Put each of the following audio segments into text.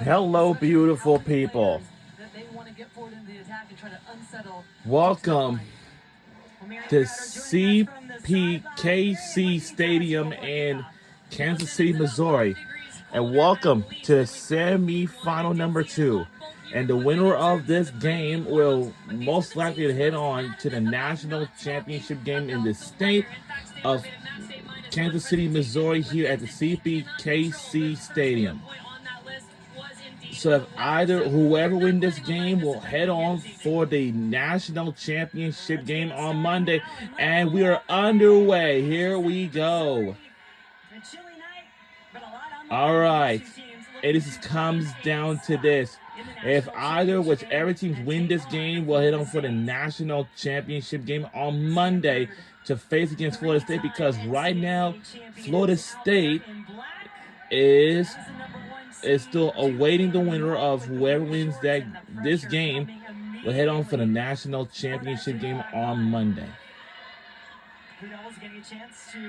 Hello, beautiful people. Welcome to CPKC Stadium in Kansas City, Missouri. And welcome to semifinal number 2. And the winner of this game will most likely head on to the national championship game in the state of Kansas City, Missouri, here at the CPKC Stadium. So if whoever wins this game will head on for the national championship game on Monday, and we are underway. Here we go. All right, it comes down to this. If whichever teams win this game will head on for the national championship game on Monday to face against Florida State, because right now Florida State is still awaiting the winner of whoever wins this game will head on for the national championship game on Monday. Seminoles getting a chance to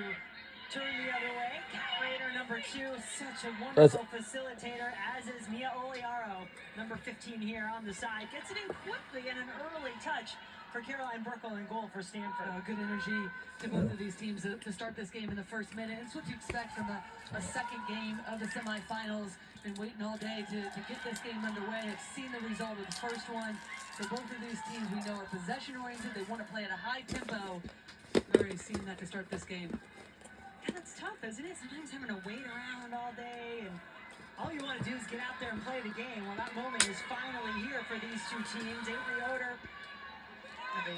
turn the other way. Cat Raider number 2, such a wonderful facilitator, as is Mia Oliaro, number 15 here on the side. Gets it in quickly and an early touch for Caroline Burkle and goal for Stanford. Good energy to both of these teams to start this game in the first minute. It's what you expect from a second game of the semifinals. Been waiting all day to get this game underway. I've seen the result of the first one. So both of these teams we know are possession-oriented. They want to play at a high tempo. We've already seen that to start this game. And it's tough, isn't it? Sometimes having to wait around all day, and all you want to do is get out there and play the game. Well, that moment is finally here for these two teams. Avery Oder, a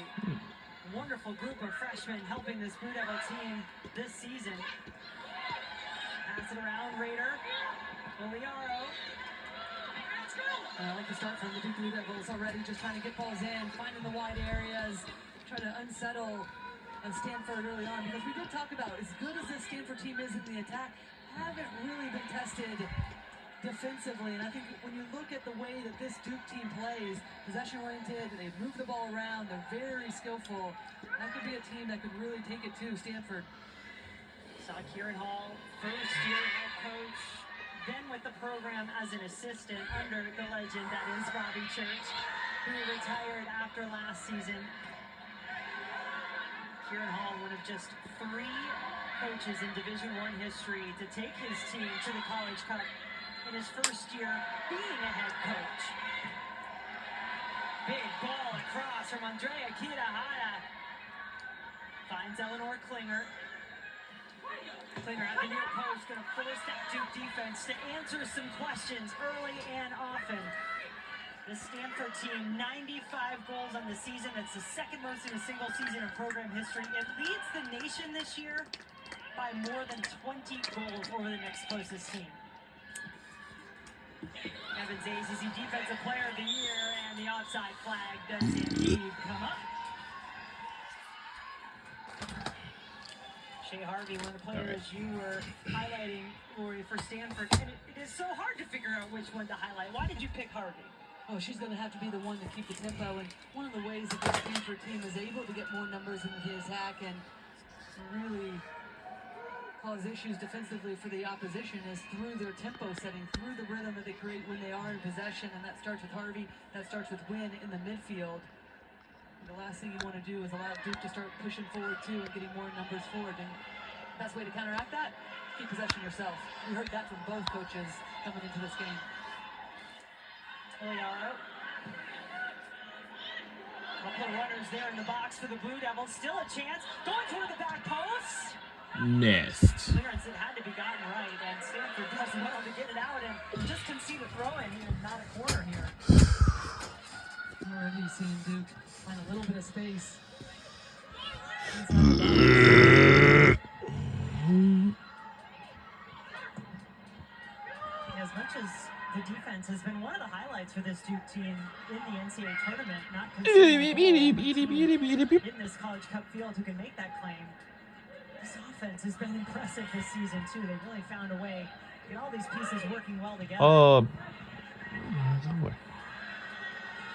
wonderful group of freshmen helping this Blue Devil team this season. Pass it around, Raider. Oliaro. I like to start from the Duke Blue Devils already, just trying to get balls in, finding the wide areas, trying to unsettle Stanford early on, because we did talk about as good as this Stanford team is in the attack, haven't really been tested defensively. And I think when you look at the way that this Duke team plays, possession-oriented, they move the ball around, they're very skillful. That could be a team that could really take it to Stanford. Saw Kieran Hall, first-year head coach, then with the program as an assistant under the legend that is Robbie Church, who retired after last season. Kieran Hall, one of just 3 coaches in Division I history to take his team to the College Cup in his first year being a head coach. Big ball across from Andrea Kitahara. Finds Eleanor Klinger. Klinger at the near post, going to force that Duke defense to answer some questions early and often. The Stanford team, 95 goals on the season. That's the second most in a single season in program history. It leads the nation this year by more than 20 goals over the next closest team. Evans ACC Defensive Player of the Year, and the offside flag does indeed come up. Shea Harvey, one of the players you were highlighting, Lori, for Stanford. And it is so hard to figure out which one to highlight. Why did you pick Harvey? Oh, she's going to have to be the one to keep the tempo, and one of the ways that this Stanford team is able to get more numbers into the attack and really cause issues defensively for the opposition is through their tempo setting, through the rhythm that they create when they are in possession, and that starts with Harvey, that starts with Wynn in the midfield. And the last thing you want to do is allow Duke to start pushing forward too and getting more numbers forward, and the best way to counteract that, keep possession yourself. We heard that from both coaches coming into this game. Oliaro. Couple of runners there in the box for the Blue Devils. Still a chance. Going toward the back post. Missed. Clearance that had to be gotten right, and Stanford does well to get it out and just concede a throw in here, not a corner here. Already seeing Duke find a little bit of space. As much as the defense has been one of the highlights for this Duke team in the NCAA tournament, not conceding in this College Cup field who can make that claim. This offense has been impressive this season too. They've really found a way to get all these pieces working well together.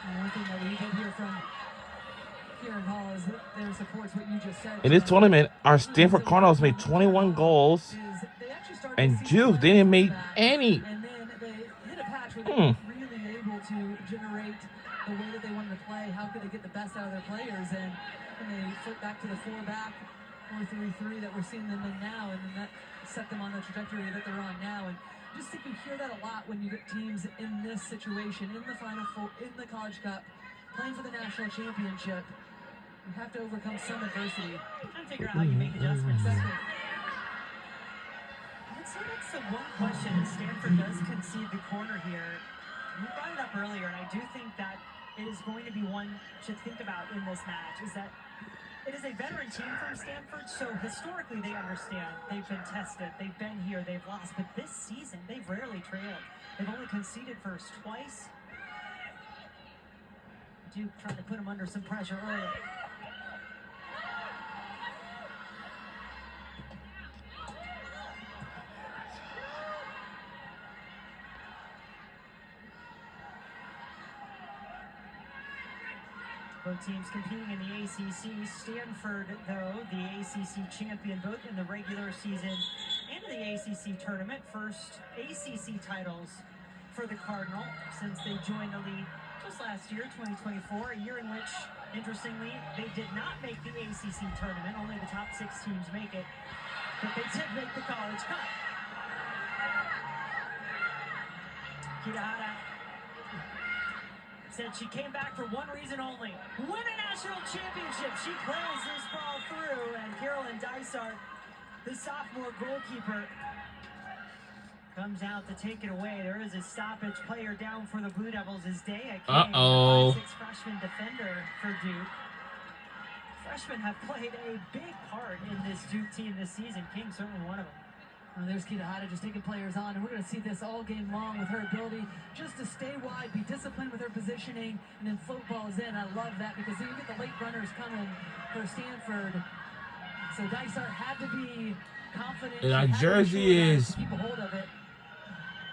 One thing that we did hear from Kieran Hall is that there supports what you just said. In this tournament, our Stanford Cardinals made 21 goals, and Duke, they didn't make any. And then really able to generate the way that they wanted to play. How could they get the best out of their players? And they flip back to the 4-back, 4-3-3 that we're seeing them in now, and then that set them on the trajectory that they're on now. And I just think you hear that a lot when you get teams in this situation, in the Final Four, in the College Cup, playing for the national championship. You have to overcome some adversity. Trying to figure out how you make adjustments. Exactly. I'd say that's the one question. Stanford does concede the corner here. You brought it up earlier, and I do think that it is going to be one to think about in this match, is that it is a veteran team from Stanford, so historically they understand. They've been tested, they've been here, they've lost, but this season they've rarely trailed. They've only conceded first twice. Duke trying to put them under some pressure early. Both teams competing in the ACC. Stanford, though, the ACC champion both in the regular season and in the ACC tournament. First ACC titles for the Cardinal since they joined the league just last year, 2024, a year in which, interestingly, they did not make the ACC tournament. Only the top 6 teams make it, but they did make the College Cup. Kitahara said she came back for one reason only: win a national championship. She plays this ball through, and Carolyn Dysart, the sophomore goalkeeper, comes out to take it away. There is a stoppage. Player down for the Blue Devils is Daya King, the 5'6" freshman defender for Duke. Freshmen have played a big part in this Duke team this season. King certainly one of them. Well, there's Kitahara just taking players on, and we're going to see this all game long with her ability just to stay wide, be disciplined with her positioning, and then float balls in. I love that because you get the late runners coming for Stanford. So Dysart had to be confident. And our jersey is, keep a hold of it.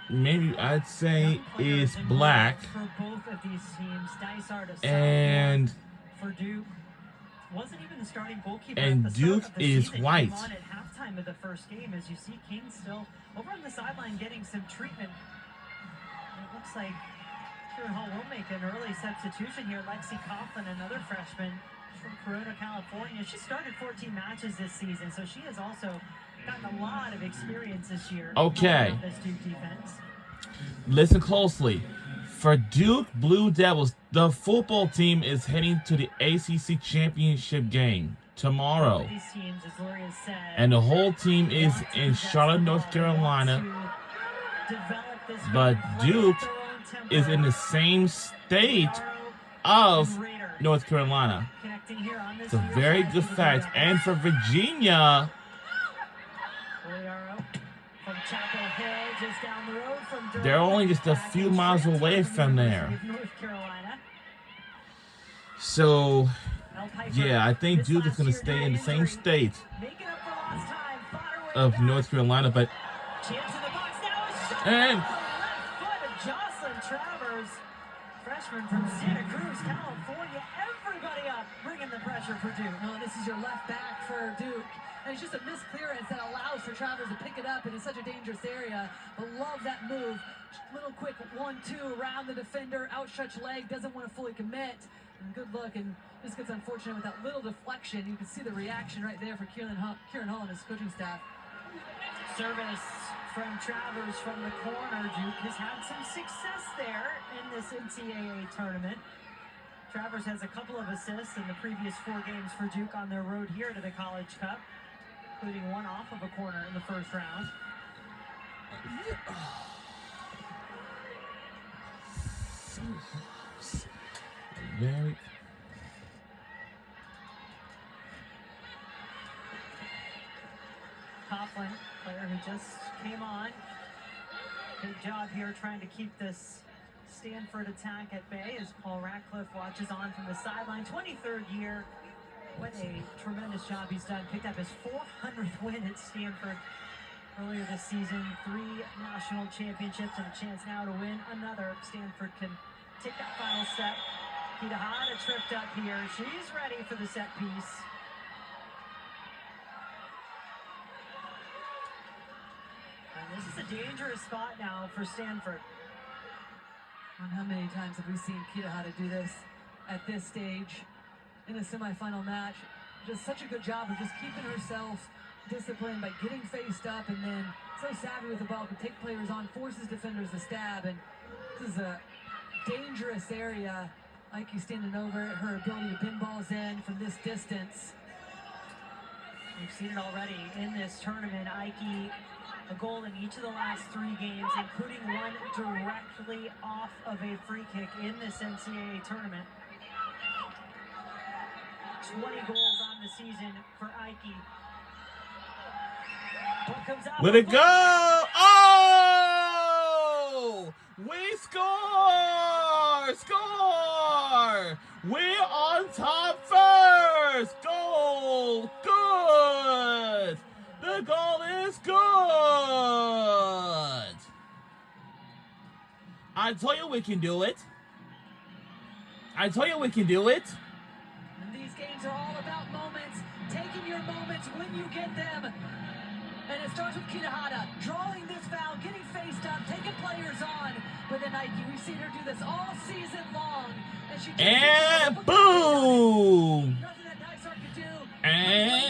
maybe I'd say, is black. For both of these teams, Dysart a And for Duke. Wasn't even the starting goalkeeper. And at the start Duke of the is season. white. Came on at halftime of the first game, as you see King still over on the sideline getting some treatment. It looks like Kieran Hall will make an early substitution here. Lexi Coughlin, another freshman from Corona, California. She started 14 matches this season, so she has also gotten a lot of experience this year. Okay. On this Duke defense. Listen closely. For Duke Blue Devils, the football team is heading to the ACC championship game tomorrow. These teams, as Lori has said, And the whole team is in Charlotte, North Carolina. But Duke is in the same state of North Carolina. It's a very good fact. And for Virginia, they're only just a few miles away from there. So, yeah, I think Duke is going to stay in the same state of North Carolina, but and freshman from Santa Cruz, California. Everybody up, bringing the pressure for Duke. No, this is your left back for Duke. And it's just a misclearance that allows for Travers to pick it up, and it's such a dangerous area. But love that move. Little quick 1-2 around the defender, outstretched leg, doesn't want to fully commit. And good look, and this gets unfortunate with that little deflection. You can see the reaction right there for Kieran Hall and his coaching staff. Service from Travers from the corner. Duke has had some success there in this NCAA tournament. Travers has a couple of assists in the previous 4 games for Duke on their road here to the College Cup, including one off of a corner in the first round. very Coughlin, player who just came on. Good job here trying to keep this Stanford attack at bay as Paul Ratcliffe watches on from the sideline. 23rd year. What a tremendous job he's done. Picked up his 400th win at Stanford earlier this season. 3 national championships and a chance now to win another. Stanford can take that final step. Kitahara tripped up here. She's ready for the set piece. And this is a dangerous spot now for Stanford. And how many times have we seen Kitahara do this at this stage in a semifinal match? Just such a good job of just keeping herself disciplined by getting faced up, and then so savvy with the ball, can take players on, forces defenders to stab, and this is a dangerous area. Ike standing over it, her ability to pin balls in from this distance. We've seen it already in this tournament. Ike, a goal in each of the last 3 games, including one directly off of a free kick in this NCAA tournament. 20 goals on the season for Ike. Let it go! Oh! We score! Score! We're on top first! Goal! Good! The goal is good! I told you we can do it. I told you we can do it. And these games are all about moments, taking your moments when you get them. And it starts with Kitahara drawing this foul, getting faced up, taking players on. But then Nike, we've seen her do this all season long. And boom! Nothing that Dysart could do. And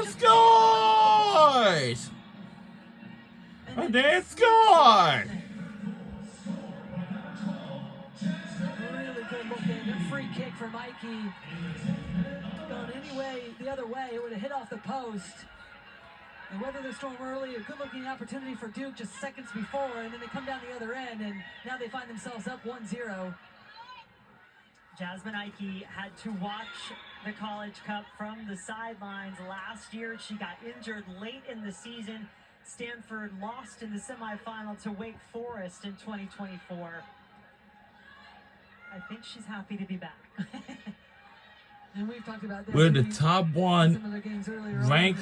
scores! And they scored! Really good looking free kick from Mikey. Going anyway, the other way, it would have hit off the post. And weather the storm early, a good-looking opportunity for Duke just seconds before, and then they come down the other end, and now they find themselves up 1-0. Jasmine Ike had to watch the College Cup from the sidelines last year. She got injured late in the season. Stanford lost in the semifinal to Wake Forest in 2024. I think she's happy to be back. And we've talked about this. We're the top one ranked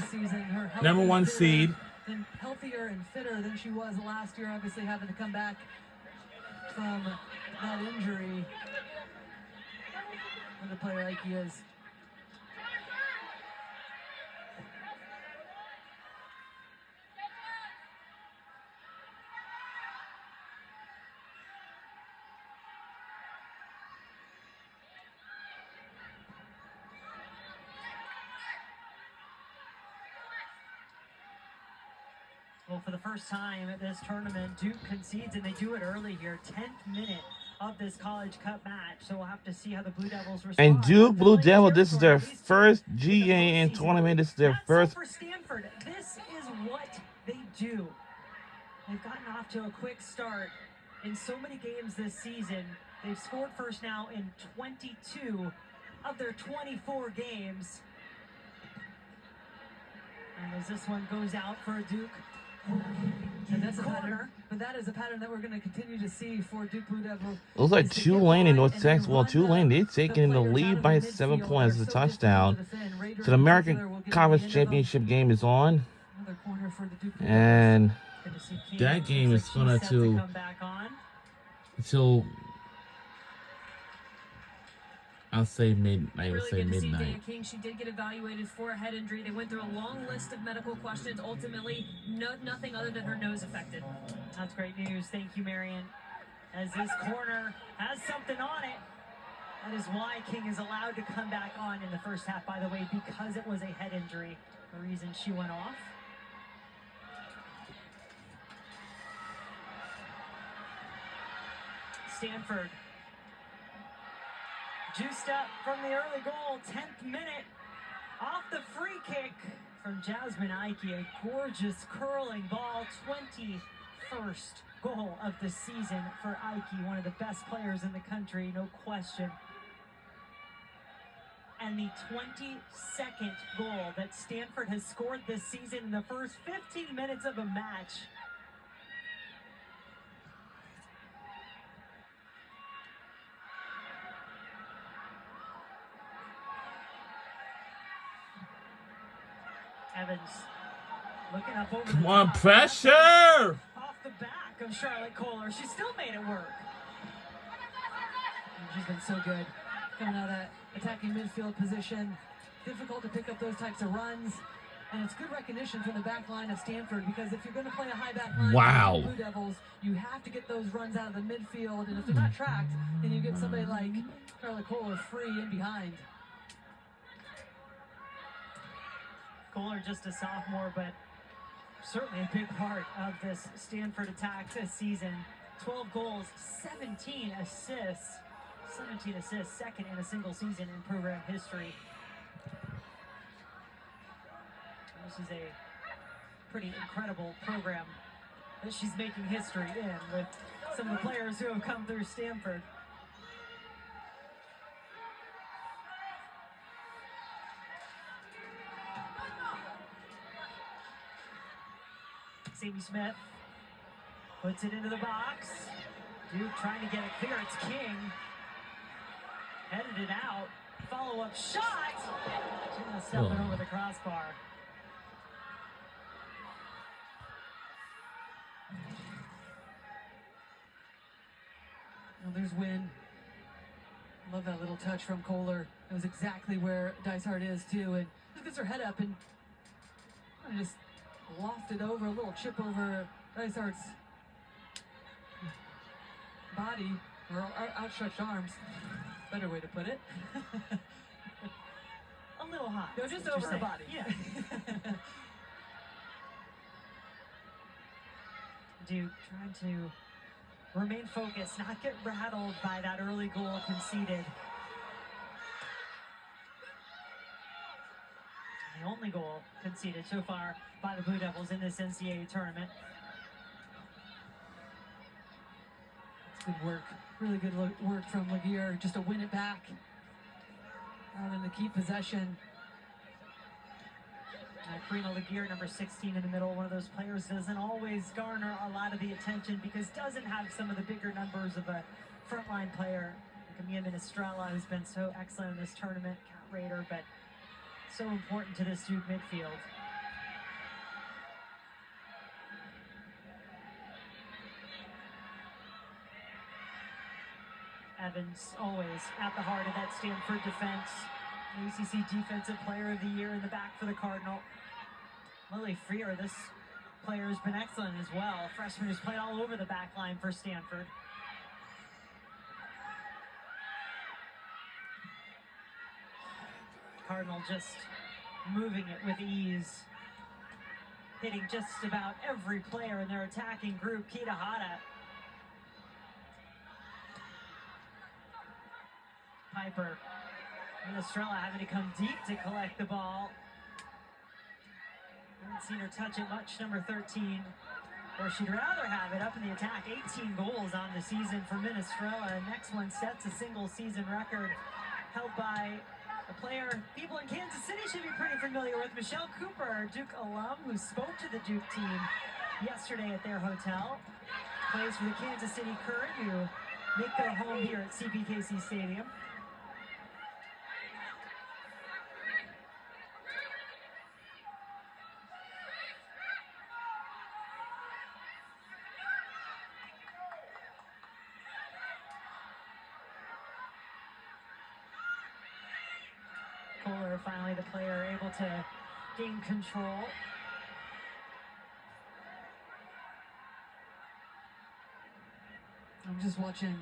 number 1 seed. And healthier and fitter than she was last year, obviously having to come back from that injury. What a player Ike is. Well, for the first time at this tournament, Duke concedes, and they do it early here. 10th minute of this College Cup match, so we'll have to see how the Blue Devils respond. And Duke Blue Devil, this is their first GA tournament. This is their first. For Stanford, this is what they do. They've gotten off to a quick start in so many games this season. They've scored first now in 22 of their 24 games. And as this one goes out for Duke. And that's a pattern, but that is a pattern that we're going to continue to see for Duke Blue Devils. It looks like Tulane and North Texas. Well, Tulane, they're taking the lead by 7 points. The touchdown. So the American Conference Championship game is on. And that game is going to until I'll say midnight. Really good to see Dana King. She did get evaluated for a head injury. They went through a long list of medical questions. Ultimately, nothing other than her nose affected. That's great news. Thank you, Marion. As this corner has something on it. That is why King is allowed to come back on in the first half, by the way, because it was a head injury. The reason she went off. Stanford. Juiced up from the early goal, 10th minute, off the free kick from Jasmine Ike. A gorgeous curling ball, 21st goal of the season for Ike, one of the best players in the country, no question. And the 22nd goal that Stanford has scored this season in the first 15 minutes of a match. Evans looking up over Come the on, top. pressure! Off the back of Charlotte Kohler. She still made it work. And she's been so good. Coming out of that attacking midfield position. Difficult to pick up those types of runs. And it's good recognition from the back line of Stanford, because if you're going to play a high back line Wow. for the Blue Devils, you have to get those runs out of the midfield. And if they're not tracked, then you get somebody like Carla Kohler free in behind. Kohler just a sophomore, but certainly a big part of this Stanford attack this season. 12 goals, 17 assists. 17 assists, second in a single season in program history. This is a pretty incredible program that she's making history in, with some of the players who have come through Stanford. Sadie Smith puts it into the box. Duke trying to get it clear. It's King. Headed it out. Follow-up shot. Just stepping over the crossbar. Well, there's Wynn. Love that little touch from Kohler. It was exactly where Dysart is too, and just gets her head up and just lofted over, a little chip over Dysart's body, or outstretched arms. Better way to put it. A little hot. No, just over her body. Yeah. Duke trying to remain focused, not get rattled by that early goal conceded. The only goal conceded so far by the Blue Devils in this NCAA tournament. It's good work. Really good work from Laguerre, just to win it back rather than to keep possession. Karina Laguerre, number 16 in the middle, one of those players doesn't always garner a lot of the attention because doesn't have some of the bigger numbers of a frontline player like Amia Minestrella, who's been so excellent in this tournament, Cat Raider, but so important to this Duke midfield. Evans always at the heart of that Stanford defense. ACC Defensive Player of the Year in the back for the Cardinal. Lily Freer, this player has been excellent as well. A freshman who's played all over the back line for Stanford. Cardinal just moving it with ease. Hitting just about every player in their attacking group. Kita Hata. Piper. Minestrella having to come deep to collect the ball. Haven't seen her touch it much, number 13. Or she'd rather have it up in the attack. 18 goals on the season for Minestrella. Next one sets a single season record held by a player people in Kansas City should be pretty familiar with, Michelle Cooper, Duke alum, who spoke to the Duke team yesterday at their hotel. Plays for the Kansas City Current, who make their home here at CPKC Stadium. Kohler, finally the player able to gain control. I'm just watching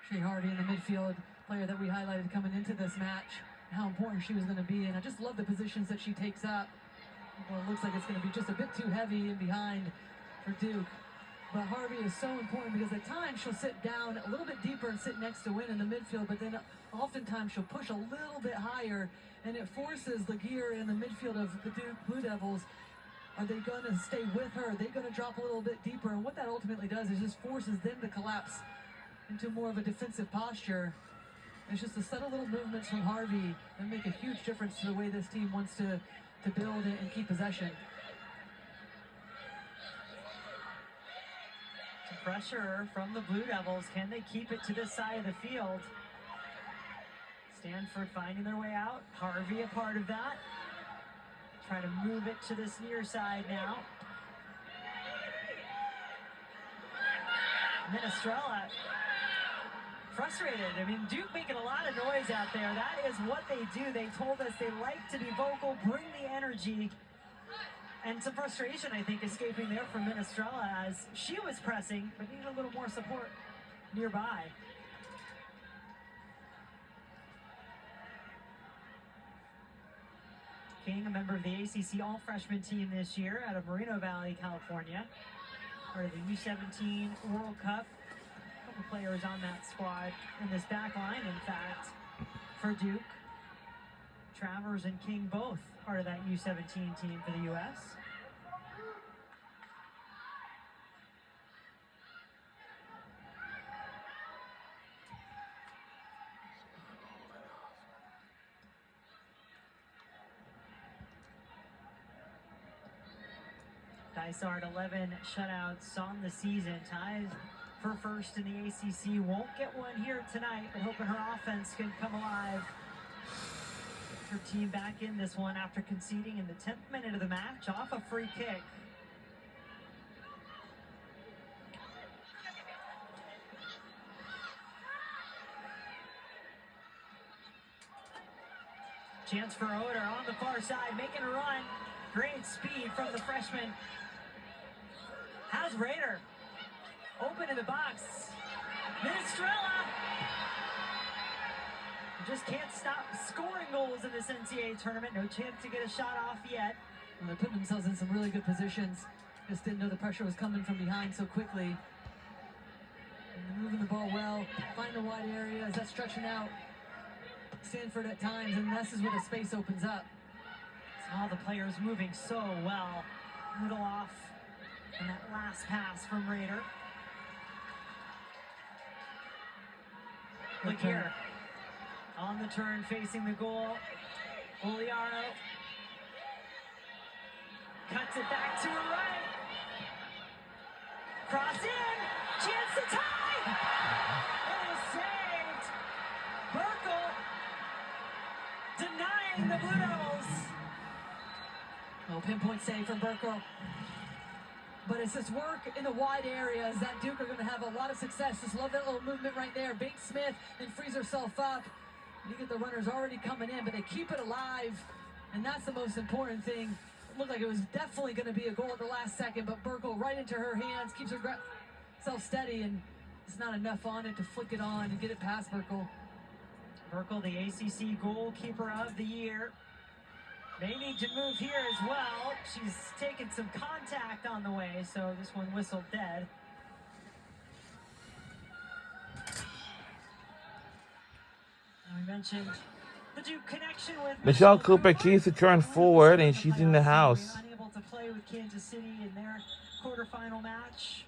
Shea Hardy in the midfield, player that we highlighted coming into this match, how important she was going to be, and I just love the positions that she takes up. Well, it looks like it's going to be just a bit too heavy in behind for Duke. But Harvey is so important because at times she'll sit down a little bit deeper and sit next to Wynn in the midfield, but then oftentimes she'll push a little bit higher, and it forces Laguerre in the midfield of the Duke Blue Devils. Are they going to stay with her? Are they going to drop a little bit deeper? And what that ultimately does is just forces them to collapse into more of a defensive posture. It's just the subtle little movements from Harvey that make a huge difference to the way this team wants to build and keep possession. Pressure from the Blue Devils. Can they keep it to this side of the field? Stanford finding their way out. Harvey a part of that. Try to move it to this near side now. Minestrella frustrated. I mean, Duke making a lot of noise out there. That is what they do. They told us they like to be vocal, bring the energy, and some frustration, I think, escaping there from Minestrella as she was pressing, but needed a little more support nearby. King, a member of the ACC All-Freshman team this year out of Moreno Valley, California. Part of the U17 World Cup. A couple players on that squad in this back line, in fact, for Duke. Travers and King both part of that U17 team for the U.S. Dysart 11 shutouts on the season, ties for first in the ACC. Won't get one here tonight, but hoping her offense can come alive. Her team back in this one after conceding in the 10th minute of the match off a free kick. Chance for Oder on the far side, making a run. Great speed from the freshman. Has Raider open in the box. Minestrella just can't stop scoring goals in this NCAA tournament. No chance to get a shot off yet. Well, they're putting themselves in some really good positions. Just didn't know the pressure was coming from behind so quickly. And they're moving the ball well, find the wide areas, that's stretching out Stanford at times, and this is where the space opens up. All the players moving so well. Middle off, and that last pass from Raider. Look here. On the turn, facing the goal. Oliaro cuts it back to her right. Cross in. Chance to tie. It is saved. Burkle denying the Blue Devils. Oh, pinpoint save from Burkle. But it's this work in the wide areas that Duke are going to have a lot of success. Just love that little movement right there. Bates Smith and frees herself up. You get the runners already coming in, but they keep it alive, and that's the most important thing. It looked like it was definitely going to be a goal at the last second, but Burkle right into her hands, keeps herself steady, and it's not enough on it to flick it on and get it past Burkle. Burkle, the ACC goalkeeper of the year. May need to move here as well. She's taken some contact on the way, so this one whistled dead. We mentioned the Duke connection with Michelle Cooper keeps the turn forward, and she's in the house. Unable to play with Kansas City in their quarterfinal match.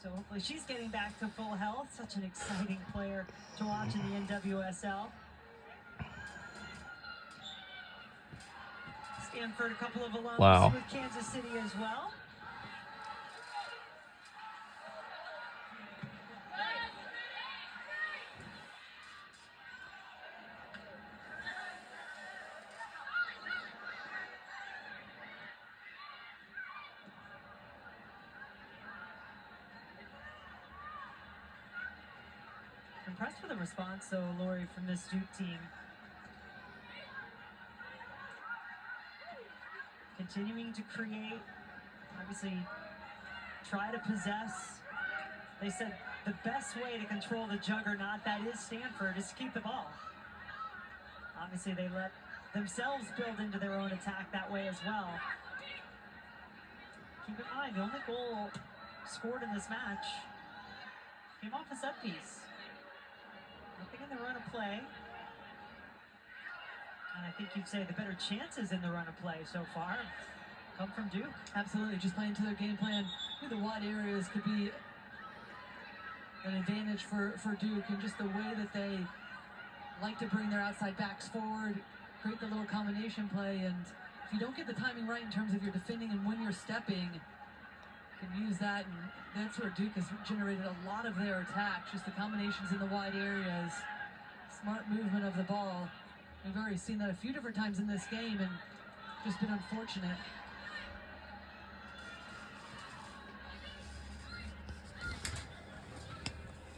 So hopefully she's getting back to full health. Such an exciting player to watch in the NWSL. Stanford, a couple of alums with Kansas City as well. Impressed with the response, though, Lori, from this Duke team. Continuing to create, obviously try to possess. They said the best way to control the juggernaut that is Stanford is to keep the ball. Obviously they let themselves build into their own attack that way as well. Keep in mind, the only goal scored in this match came off a set piece. Nothing in the run of play. And I think you'd say the better chances in the run of play so far come from Duke. Absolutely, just playing to their game plan. The wide areas could be an advantage for Duke, and just the way that they like to bring their outside backs forward, create the little combination play, and if you don't get the timing right in terms of your defending and when you're stepping, you can use that, and that's where Duke has generated a lot of their attack, just the combinations in the wide areas, smart movement of the ball. We've already seen that a few different times in this game and just been unfortunate.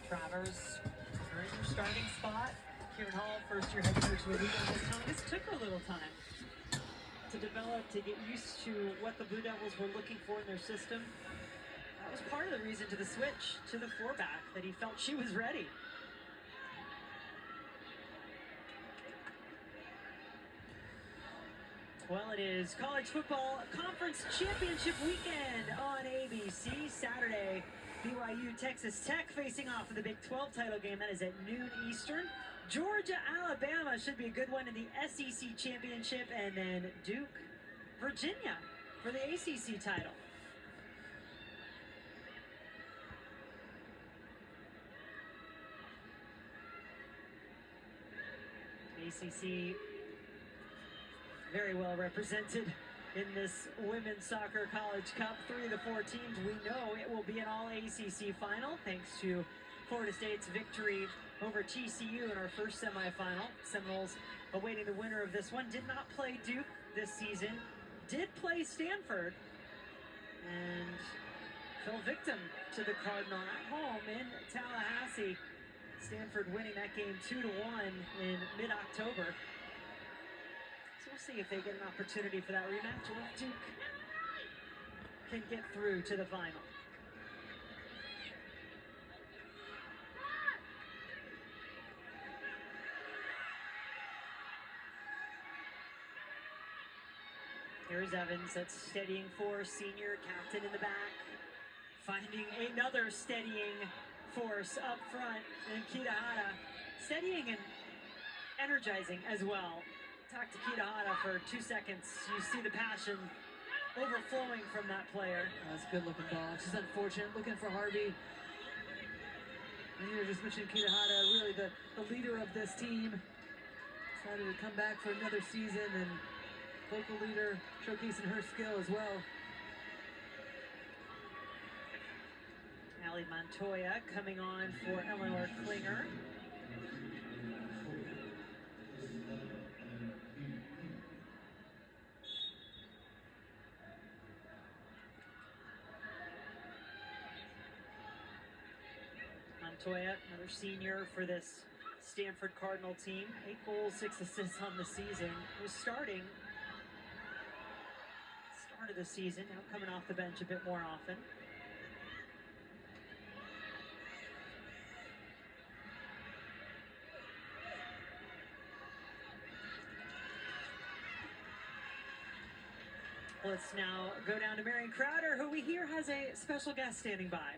Travers, very starting spot. Kieran Hall, first-year head coach of the Eagles. This took a little time to develop, to get used to what the Blue Devils were looking for in their system. That was part of the reason to the switch to the four-back, that he felt she was ready. Well, it is college football conference championship weekend on ABC. Saturday, BYU Texas Tech facing off in the Big 12 title game. That is at noon Eastern. Georgia, Alabama should be a good one in the SEC championship. And then Duke, Virginia for the ACC title. ACC very well represented in this women's soccer college cup. 3 of the 4 teams, we know it will be an all ACC final thanks to Florida State's victory over TCU in our first semifinal. Seminoles awaiting the winner of this one. Did not play Duke this season, did play Stanford, and fell victim to the Cardinal at home in Tallahassee. Stanford winning that game 2-1 in mid-October. So we'll see if they get an opportunity for that rematch, or if Duke can get through to the final. Here's Evans, that's steadying force, senior captain in the back. Finding another steadying force up front, and Kitahara steadying and energizing as well. Talk to Kitahara for 2 seconds. You see the passion overflowing from that player. That's a good looking ball. It's just unfortunate. Looking for Harvey. And you were just mentioning Kitahara, really the leader of this team. Decided to come back for another season, and local leader showcasing her skill as well. Allie Montoya coming on for Eleanor Klinger. Montoya, another senior for this Stanford Cardinal team. 8 goals, 6 assists on the season. Was starting start of the season, now coming off the bench a bit more often. Let's now go down to Marion Crowder, who we hear has a special guest standing by.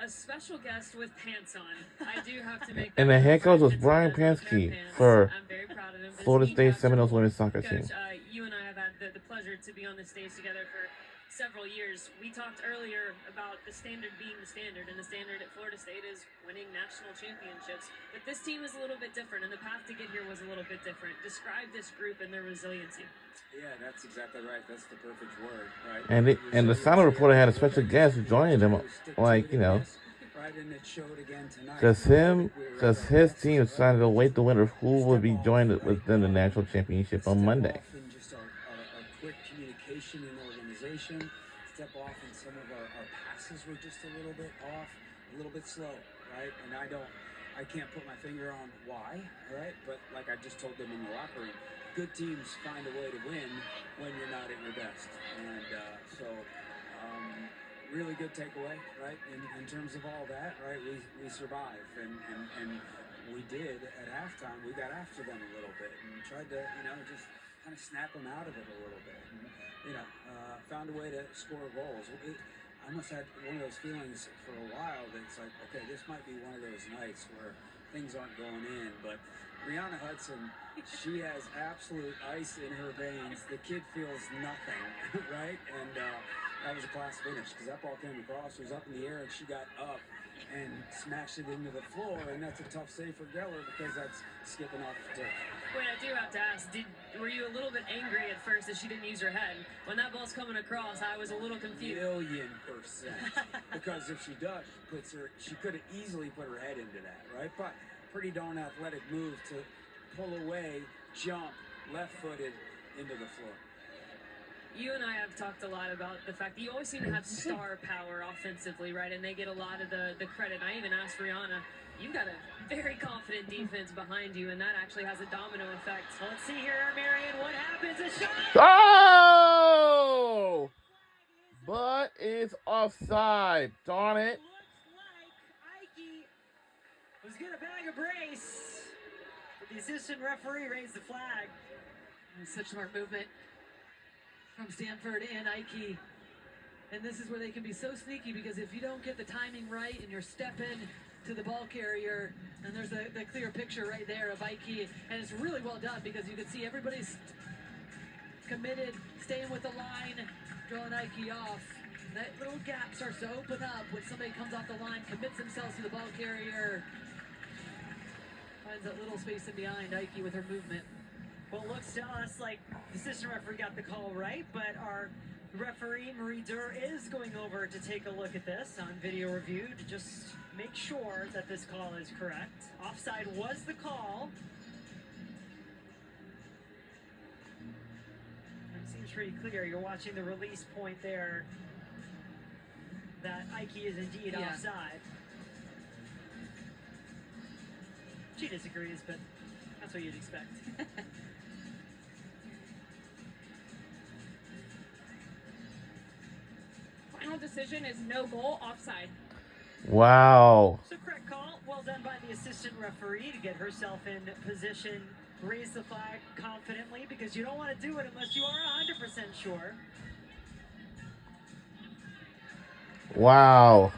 A special guest with pants on. I do have to make that. And the head coach was Brian pants Pansky for I'm very proud of him. This Florida team State captain, Seminoles women's soccer team. Coach, you and I have had the pleasure to be on the stage together for several years. We talked earlier about the standard being the standard, and the standard at Florida State is winning national championships. But this team is a little bit different, and the path to get here was a little bit different. Describe this group and their resiliency. Yeah, that's exactly right. That's the perfect word, right? And the Sound reporter had a special guest joining them, like, you know, Right, and it showed again tonight. because his team decided to await the winner of who would be joined within the national championship on Monday. Step off in just our quick communication and organization. Step off in some of our passes were just a little bit off, a little bit slow, right? And I can't put my finger on why, right? But like I just told them in the locker room, good teams find a way to win when you're not at your best. And really good takeaway, right? In terms of all that, right? We survived, and we did at halftime. We got after them a little bit and tried to, just kind of snap them out of it a little bit. And, found a way to score goals. I almost had one of those feelings for a while that it's like, okay, this might be one of those nights where things aren't going in, but Brianna Hudson, she has absolute ice in her veins. The kid feels nothing, right? And that was a class finish, because that ball came across, it was up in the air, and she got up and smashed it into the floor, and that's a tough save for Geller, because that's skipping off the turf. Wait, I do have to ask, were you a little bit angry at first that she didn't use her head? When that ball's coming across, I was a little confused. 1,000,000%. Because if she does, she could have easily put her head into that, right? But pretty darn athletic move to pull away, jump, left-footed into the floor. You and I have talked a lot about the fact that you always seem to have star power offensively, right? And they get a lot of the credit. And I even asked Rihanna, you've got a very confident defense behind you, and that actually has a domino effect. Let's see here, Marion. What happens? A shot. Oh! But it's offside. Darn it. Looks like Ike was going to bag a brace. But the assistant referee raised the flag. Such smart movement from Stanford and Ike. And this is where they can be so sneaky, because if you don't get the timing right and you're stepping to the ball carrier, and there's the clear picture right there of Ike, and it's really well done because you can see everybody's committed, staying with the line, drawing Ike off. That little gap starts to open up when somebody comes off the line, commits themselves to the ball carrier, finds that little space in behind Ike with her movement. Well, it looks to us like the assistant referee got the call right, but our referee, Marie Durr, is going over to take a look at this on video review to just make sure that this call is correct. Offside was the call. It seems pretty clear. You're watching the release point there that Ike is indeed offside. She disagrees, but that's what you'd expect. Final decision is no goal, offside. Wow. So correct call. Well done by the assistant referee to get herself in position, raise the flag confidently, because you don't want to do it unless you are 100% sure. Wow.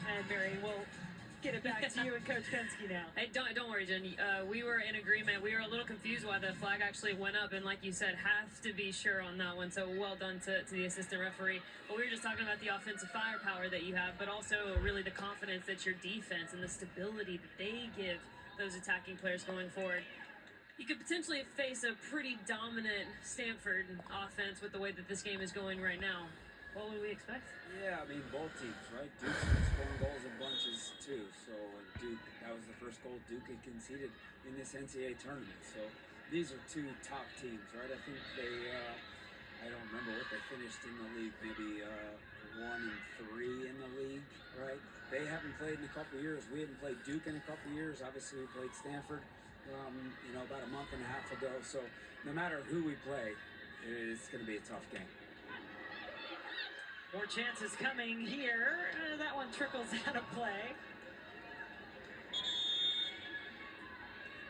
And Mary, we'll get it back to you and Coach Penske now. Hey, don't worry, Jen. We were in agreement. We were a little confused why the flag actually went up, and like you said, have to be sure on that one. So well done to the assistant referee. But we were just talking about the offensive firepower that you have, but also really the confidence that your defense and the stability that they give those attacking players going forward. You could potentially face a pretty dominant Stanford offense with the way that this game is going right now. What would we expect? Yeah, I mean, both teams, right? Duke's been scoring goals in bunches, too. So, Duke, that was the first goal Duke had conceded in this NCAA tournament. So, these are two top teams, right? I think they, I don't remember what they finished in the league, maybe 1-3 in the league, right? They haven't played in a couple of years. We haven't played Duke in a couple of years. Obviously, we played Stanford, about a month and a half ago. So, no matter who we play, it's going to be a tough game. More chances coming here. That one trickles out of play.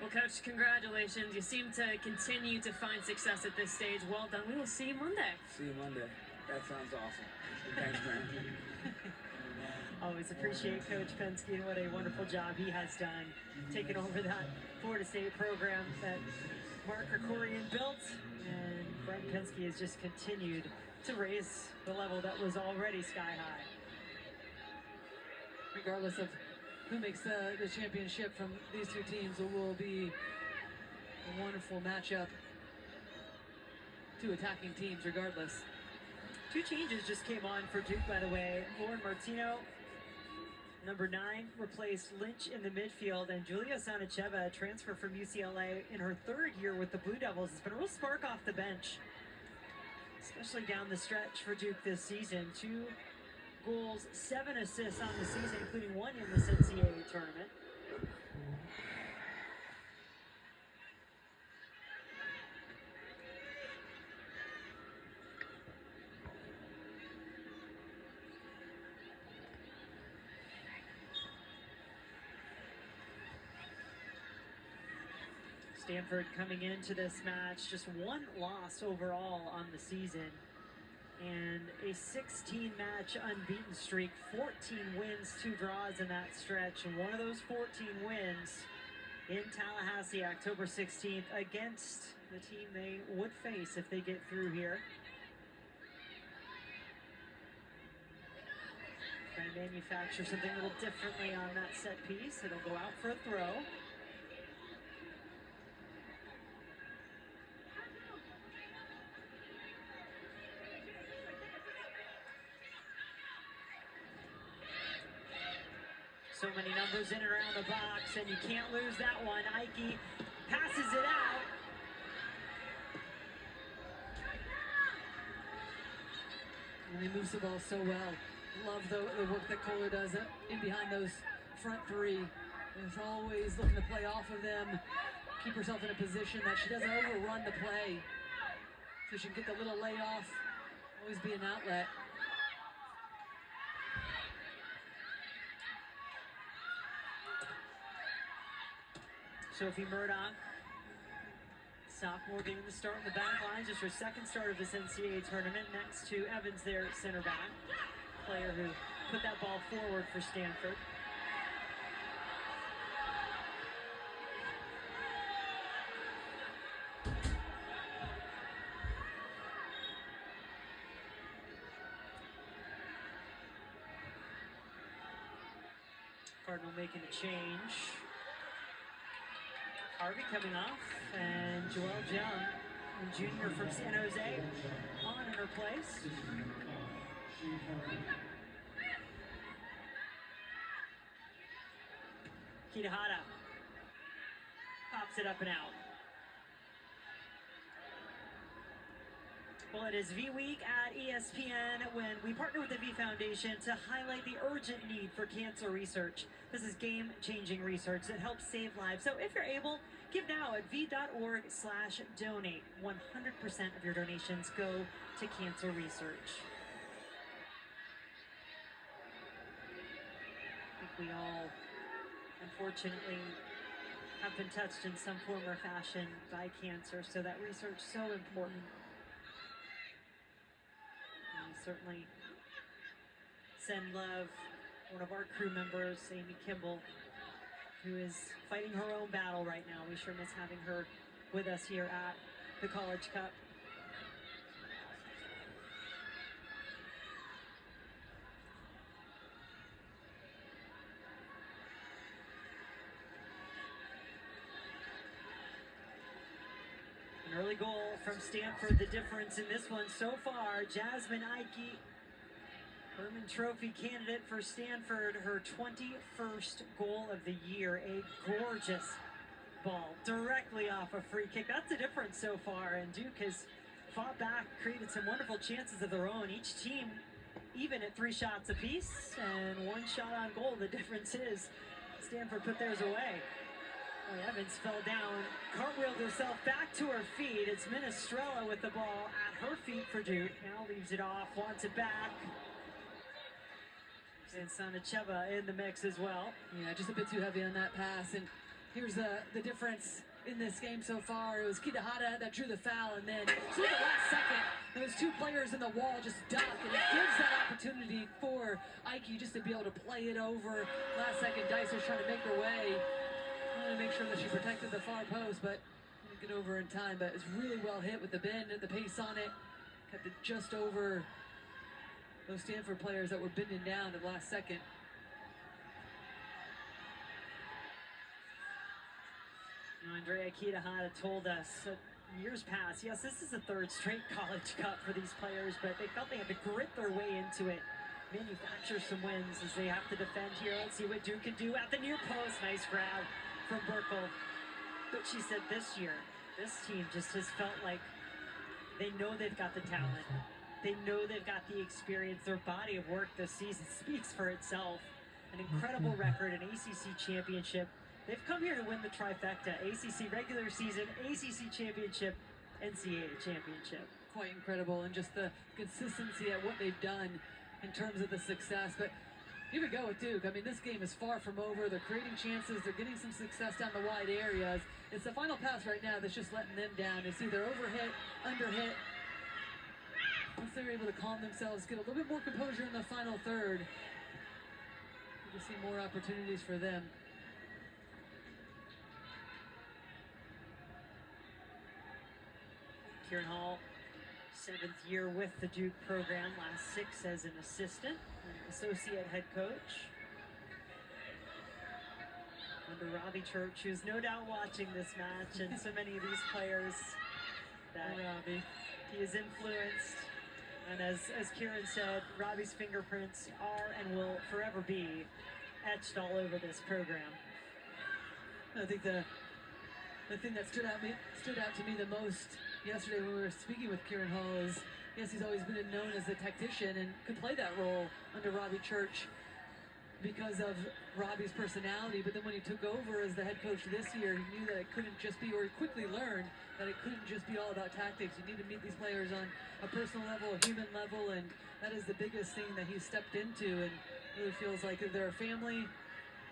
Well, Coach, congratulations. You seem to continue to find success at this stage. Well done. We will see you Monday. See you Monday. That sounds awesome. Thanks, man. Always appreciate Coach Penske and what a wonderful job he has done taking over that Florida State program that Mark Krikorian built. And Brian Penske has just continued to raise the level that was already sky high. Regardless of who makes the championship from these two teams, it will be a wonderful matchup. Two attacking teams, regardless. Two changes just came on for Duke, by the way. Lauren Martino, number 9, replaced Lynch in the midfield, and Julia Sanicheva, a transfer from UCLA in her 3rd year with the Blue Devils, has been a real spark off the bench, especially down the stretch for Duke this season. 2 goals, 7 assists on the season, including 1 in this NCAA tournament. Stanford coming into this match, just 1 loss overall on the season, and a 16-match unbeaten streak, 14 wins, 2 draws in that stretch, and one of those 14 wins in Tallahassee, October 16th, against the team they would face if they get through here. Trying to manufacture something a little differently on that set piece. It'll go out for a throw. So many numbers in and around the box, and you can't lose that one. Ike passes it out. And he moves the ball so well. Love the work that Kohler does in behind those front three. Is always looking to play off of them, keep herself in a position that she doesn't overrun the play. So she can get the little layoff, always be an outlet. Sophie Murdoch, sophomore, getting the start in the back line, just her second start of this NCAA tournament, next to Evans, their center back, player who put that ball forward for Stanford. Cardinal making a change. Harvey coming off, and Joelle Jung, a junior from San Jose, on in her place. Kitahara pops it up and out. Well, it is V Week at ESPN when we partner with the V Foundation to highlight the urgent need for cancer research. This is game-changing research that helps save lives. So if you're able, give now at v.org/donate. 100% of your donations go to cancer research. I think we all, unfortunately, have been touched in some form or fashion by cancer, so that research is so important. Certainly send love, one of our crew members, Amy Kimball, who is fighting her own battle right now. We sure miss having her with us here at the College Cup. An early goal from Stanford, the difference in this one so far. Jasmine Ike, Herman Trophy candidate for Stanford, her 21st goal of the year. A gorgeous ball directly off a free kick. That's the difference so far, and Duke has fought back, created some wonderful chances of their own. Each team even at 3 shots apiece, and 1 shot on goal. The difference is Stanford put theirs away. Evans fell down, cartwheeled herself back to her feet. It's Minestrella with the ball at her feet for Duke. Now leaves it off, wants it back. And Sanacheva in the mix as well. Yeah, just a bit too heavy on that pass. And here's the difference in this game so far. It was Kitahara that drew the foul, and then to the last second, those 2 players in the wall just duck, and it gives that opportunity for Ike just to be able to play it over. Last second, Dicer's trying to make her way. To make sure that she protected the far post, but didn't get over in time. But it's really well hit with the bend, the pace on it. Kept it just over those Stanford players that were bending down at the last second. Andrea Kitahara told us years past, yes, this is the 3rd straight College Cup for these players, but they felt they had to grit their way into it, manufacture some wins as they have to defend here. Let's see what Duke can do at the near post. Nice grab from Burkle. But she said this year, this team just has felt like they know they've got the talent. They know they've got the experience. Their body of work this season speaks for itself. An incredible record, an ACC championship. They've come here to win the trifecta. ACC regular season, ACC championship, NCAA championship. Quite incredible, and just the consistency at what they've done in terms of the success. But here we go with Duke. I mean, this game is far from over. They're creating chances. They're getting some success down the wide areas. It's the final pass right now that's just letting them down. It's either overhit, underhit. Once they're able to calm themselves, get a little bit more composure in the final third, we'll see more opportunities for them. Kieran Hall, 7th year with the Duke program, last 6 as an assistant and associate head coach. Under Robbie Church, who's no doubt watching this match, and so many of these players that Robbie, he has influenced. And as Kieran said, Robbie's fingerprints are and will forever be etched all over this program. I think the the thing that stood out to me the most yesterday when we were speaking with Kieran Hall is, yes, he's always been known as a tactician and could play that role under Robbie Church because of Robbie's personality, but then when he took over as the head coach this year, he knew that it couldn't just be, or he quickly learned that it couldn't just be all about tactics. You need to meet these players on a personal level, a human level, and that is the biggest thing that he stepped into, and really feels like they're a family.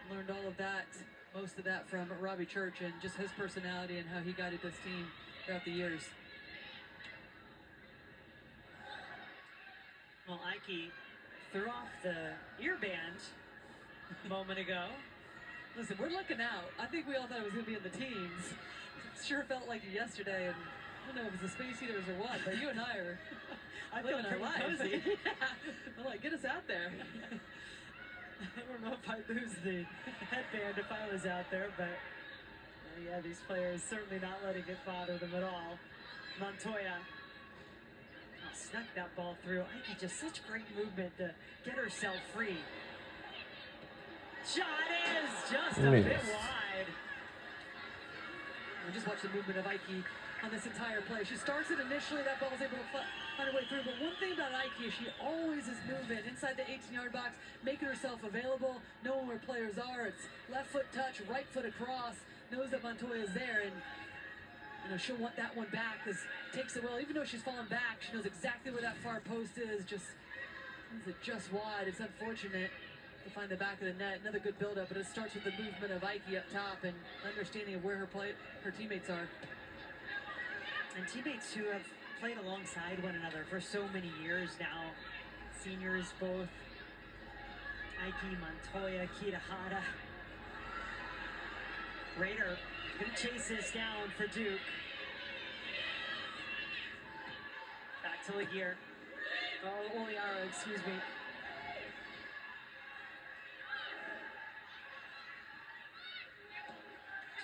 Learned all of that, most of that from Robbie Church and just his personality and how he guided this team throughout the years. Well, Ike threw off the ear band a moment ago. Listen, we're looking out. I think we all thought it was going to be in the teens. Sure felt like it yesterday, and I don't know if it's the space heaters or what, but you and I are living our lives. Cozy. I'm like, get us out there. I don't know if I'd lose the headband if I was out there, but yeah, these players certainly not letting it bother them at all. Montoya snuck that ball through. Ike just such great movement to get herself free. Shot is just a bit wide. We just watched the movement of Ike on this entire play. She starts it initially, that ball's able to find her way through, but one thing about Ike is she always is moving inside the 18-yard box, making herself available, knowing where players are. It's left foot touch, right foot across, knows that Montoya is there, and she'll want that one back because takes it well. Even though she's falling back, she knows exactly where that far post is. Just wide. It's unfortunate to find the back of the net. Another good build-up, but it starts with the movement of Ike up top and understanding of where her teammates are. And teammates who have played alongside one another for so many years now. Seniors both. Ike, Montoya, Kitahara. Raider gonna chase this down for Duke. Back to Laguerre. Oh, Oliara, excuse me.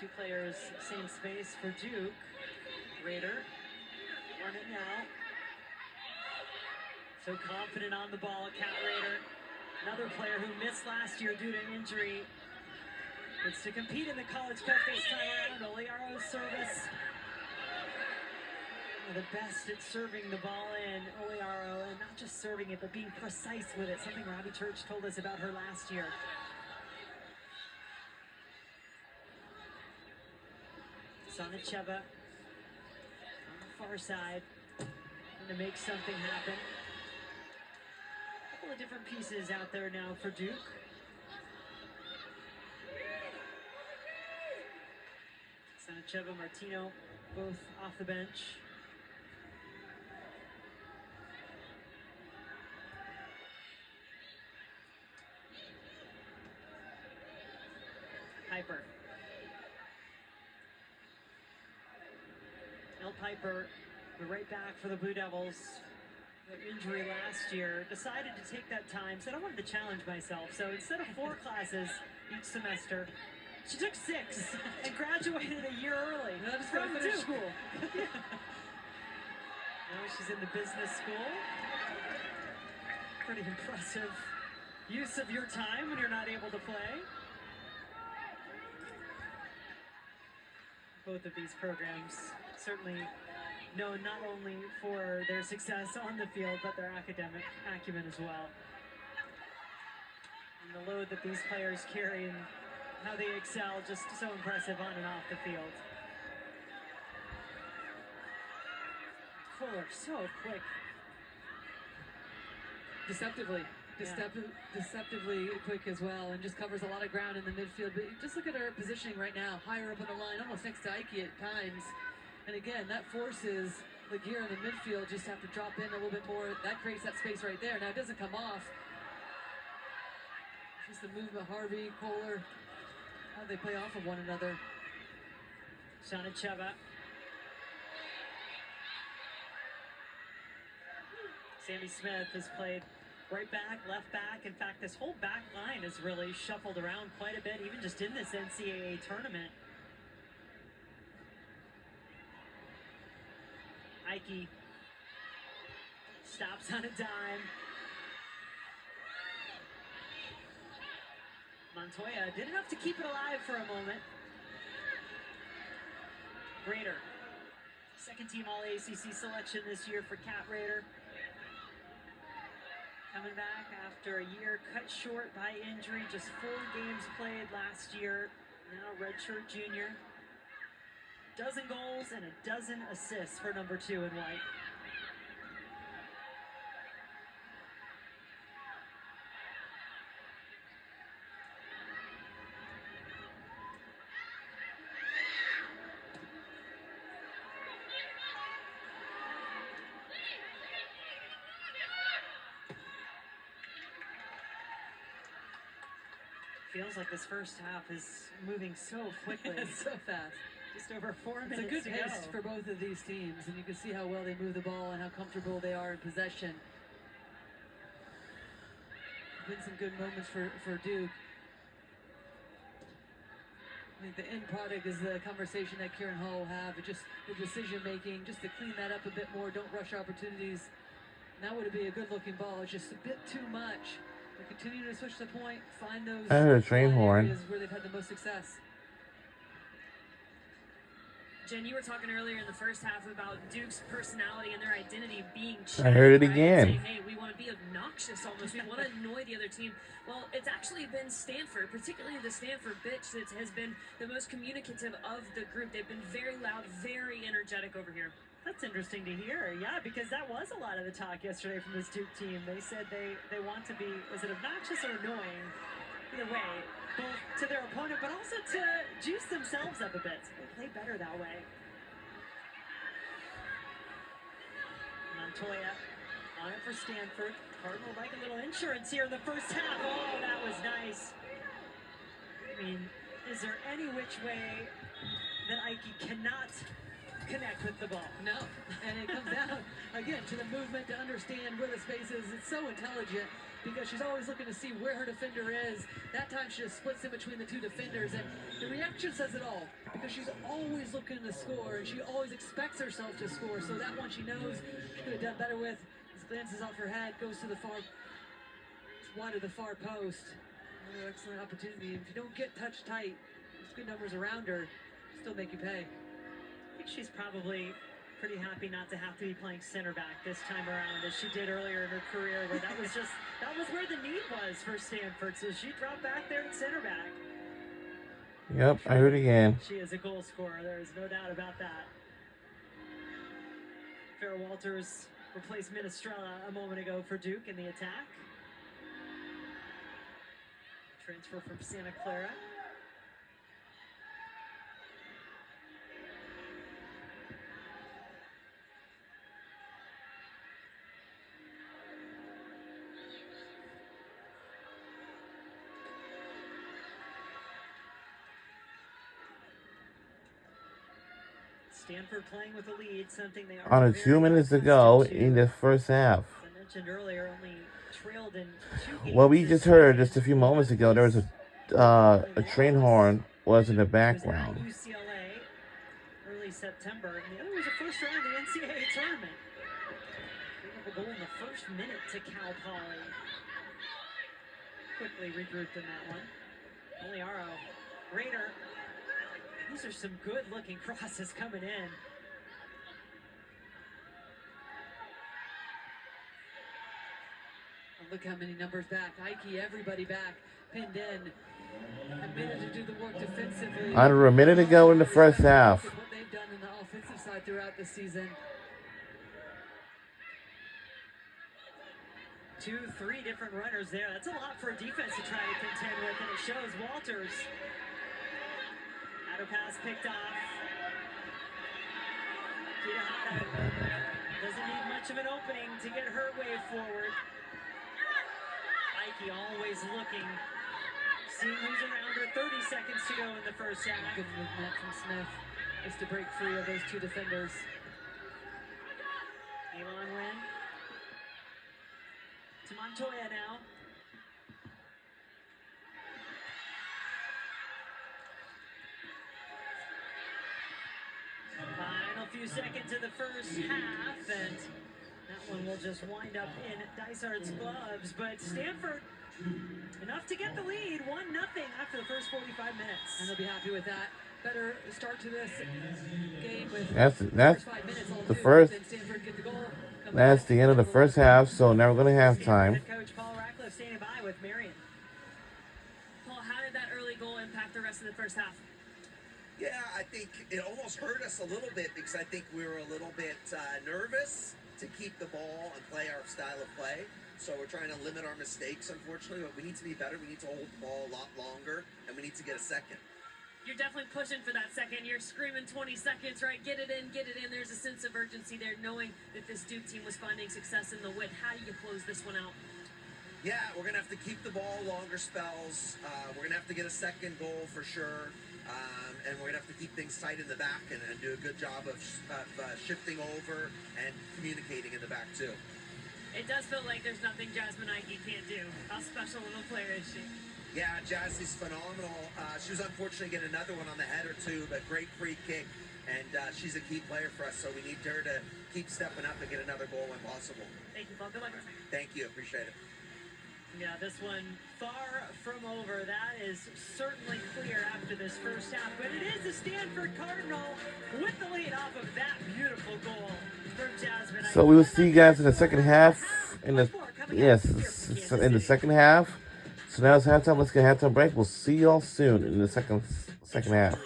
Two players, same space for Duke. Raider, run it now. So confident on the ball, Cat Raider. Another player who missed last year due to injury. It's to compete in the College Cup this time around. Oliaro's service. One of the best at serving the ball in, Oliaro, and not just serving it, but being precise with it, something Robbie Church told us about her last year. Sonicheva on the far side, going to make something happen. A couple of different pieces out there now for Duke. Sonicheva, Martino, both off the bench. Piper. El Piper, the right back for the Blue Devils. The injury last year, decided to take that time, said I wanted to challenge myself. So instead of 4 classes each semester, she took 6 and graduated a year early. Now just gotta finish school. Now she's in the business school. Pretty impressive use of your time when you're not able to play. Both of these programs certainly known not only for their success on the field, but their academic acumen as well. And the load that these players carry and how they excel, just so impressive on and off the field. Fuller, so quick. Deceptively quick as well, and just covers a lot of ground in the midfield. But just look at her positioning right now, higher up on the line, almost next to Ike at times. And again, that forces Laguerre in the midfield just have to drop in a little bit more. That creates that space right there. Now it doesn't come off. Just the movement, Harvey, Kohler, how they play off of one another. Sonicheva. Sammy Smith has played right back, left back. In fact, this whole back line has really shuffled around quite a bit, even just in this NCAA tournament. Ike stops on a dime. Montoya did enough to keep it alive for a moment. Raider, second team All ACC selection this year for Cat Raider. Coming back after a year cut short by injury, just 4 games played last year. Now redshirt junior. Dozen goals and a dozen assists for number 2 in white. Feels like this first half is moving so quickly. So fast. Just over 4 It's a minutes good to pace go. for both of these teams, and you can see how well they move the ball and how comfortable they are in possession. Been some good moments for Duke. I think the end product is the conversation that Kieran Hall will have, just the decision making, just to clean that up a bit more, don't rush opportunities. Now would it be a good looking ball? It's just a bit too much. They continue to switch the point, find those I heard a train horn. areas where they've had the most success. Jen, you were talking earlier in the first half about Duke's personality and their identity being I heard it right? again. Saying, hey, we want to be obnoxious almost. We want to annoy the other team. Well, it's actually been Stanford, particularly the Stanford bitch, that has been the most communicative of the group. They've been very loud, very energetic over here. That's interesting to hear. Yeah, because that was a lot of the talk yesterday from this Duke team. They said they want to be, was it obnoxious or annoying? Either way, both to their opponent, but also to juice themselves up a bit. They play better that way. Montoya on it for Stanford. Cardinal like a little insurance here in the first half. Oh, that was nice. I mean, is there any which way that Ike cannot connect with the ball? No, and it comes down again to the movement, to understand where the space is. It's so intelligent because she's always looking to see where her defender is. That time she just splits in between the 2 defenders, and the reaction says it all because she's always looking to score and she always expects herself to score. So that one she knows she could have done better with. Just glances off her head, goes to the far, just wide of the far post. Another excellent opportunity. If you don't get touch tight, there's good numbers around her, still make you pay. I think she's probably pretty happy not to have to be playing center back this time around, as she did earlier in her career, where that was where the need was for Stanford. So she dropped back there at center back. Yep, I heard it again. She is a goal scorer. There is no doubt about that. Farrah Walters replaced Minestrella a moment ago for Duke in the attack. Transfer from Santa Clara. Stanford playing with the lead, something they are On a 2 minutes to go in the first half. As I mentioned earlier, only trailed in 2 games. What we just heard just a few moments ago, there was a train horn was in the It was background. at UCLA early September, and the other was the first round of the NCAA tournament. Gave up a goal in the first minute to Cal Poly. Quickly regrouped in that one. Oliaro, Raider. These are some good-looking crosses coming in. And look how many numbers back. Ike, everybody back, pinned in. A minute to do the work defensively. Under a minute to go in the first half. What they've done in the offensive side throughout the season. 2, 3 different runners there. That's a lot for a defense to try to contend with, and it shows. Walters. Auto pass picked off. Kitahara doesn't need much of an opening to get her way forward. Ike always looking, seeing who's around her. 30 seconds to go in the first half. Good movement from Smith just to break free of those 2 defenders. Elon Wynn. To Montoya now. Final few seconds of the first half, and that one will just wind up in Dysart's gloves. But Stanford, enough to get the lead, 1-0 after the first 45 minutes. And they'll be happy with that. better start to this game with That's the first 5 minutes all the do, first. then Stanford get the goal. Come That's back, the end of the first half. So now we're going to halftime. Head coach Paul Ratcliffe standing by with Marion. Paul, how did that early goal impact the rest of the first half? Yeah, I think it almost hurt us a little bit because I think we were a little bit nervous to keep the ball and play our style of play. So we're trying to limit our mistakes, unfortunately, but we need to be better. We need to hold the ball a lot longer, and we need to get a second. You're definitely pushing for that second. You're screaming 20 seconds, right? Get it in, get it in. There's a sense of urgency there, knowing that this Duke team was finding success in the win. How do you close this one out? Yeah, we're going to have to keep the ball longer spells. We're going to have to get a second goal for sure. And we're going to have to keep things tight in the back and do a good job of shifting over and communicating in the back, too. It does feel like there's nothing Jasmine Ike can't do. How special of a player is she? Yeah, Jassie's phenomenal. She was unfortunate to get another one on the head or two, but great free kick. And she's a key player for us, so we need her to keep stepping up and get another goal when possible. Thank you, Paul. Good luck. Thank you. Appreciate it. Yeah, this one far from over. That is certainly clear after this first half. But it is the Stanford Cardinal with the lead off of that beautiful goal from Jasmine. So we will see you guys in the second half. In the second half. So now it's halftime. Let's get a halftime break. We'll see y'all soon in the second half.